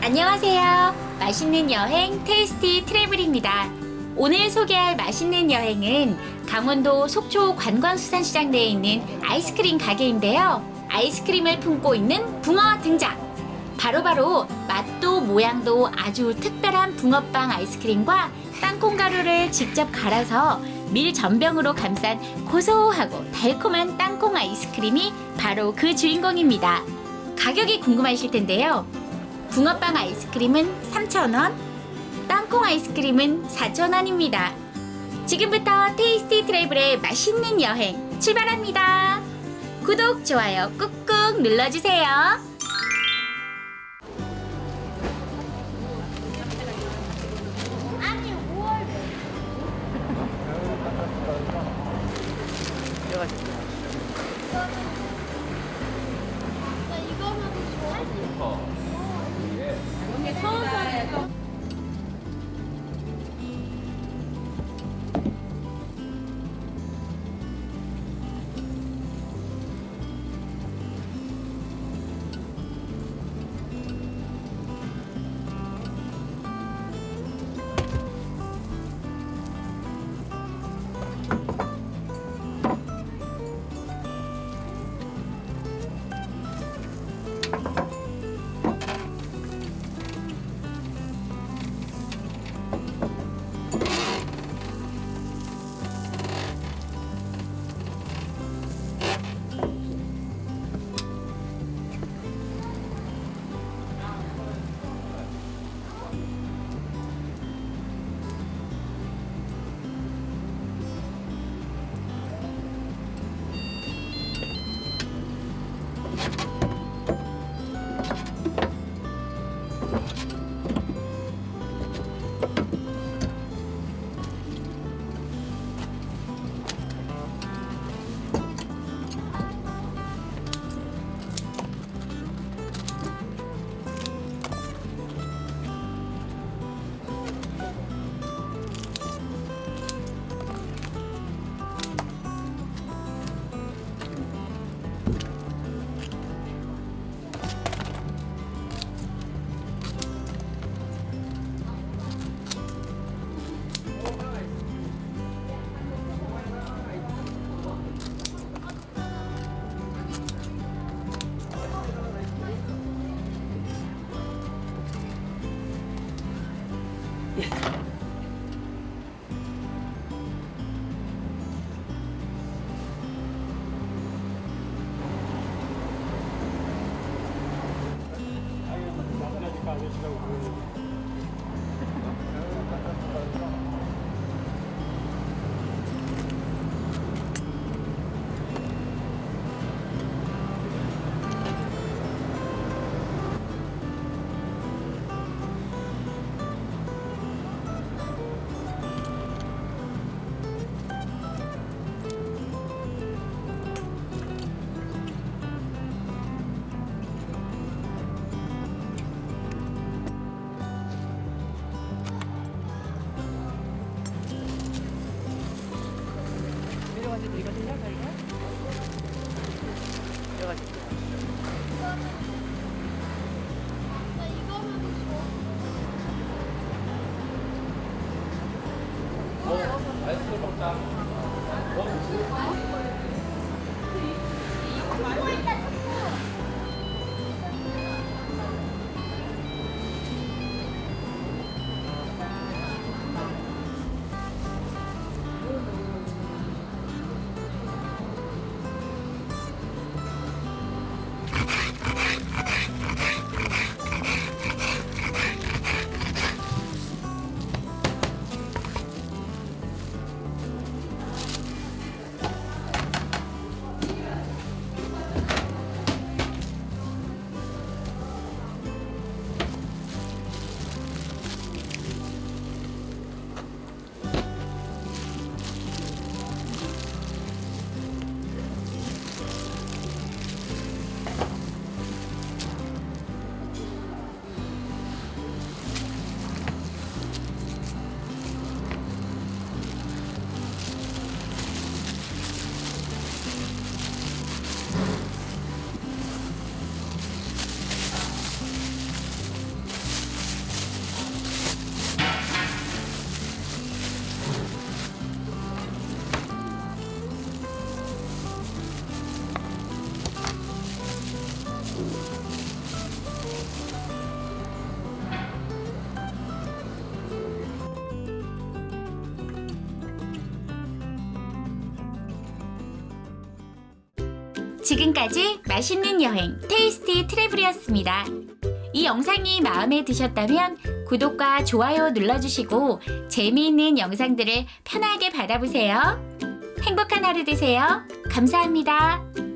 안녕하세요. 맛있는 여행 테이스티 트래블입니다. 오늘 소개할 맛있는 여행은 강원도 속초 관광수산시장 내에 있는 아이스크림 가게인데요. 아이스크림을 품고 있는 붕어 등장! 바로바로 맛도 모양도 아주 특별한 붕어빵 아이스크림과 땅콩 가루를 직접 갈아서 밀 전병으로 감싼 고소하고 달콤한 땅콩 아이스크림이 바로 그 주인공입니다. 가격이 궁금하실 텐데요. 붕어빵 아이스크림은 3,000원, 땅콩 아이스크림은 4,000원입니다. 지금부터 테이스티 트래블의 맛있는 여행 출발합니다. 구독, 좋아요 꾹꾹 눌러주세요. 지금까지 맛있는 여행 테이스티 트래블이었습니다. 이 영상이 마음에 드셨다면 구독과 좋아요 눌러주시고 재미있는 영상들을 편하게 받아보세요. 행복한 하루 되세요. 감사합니다.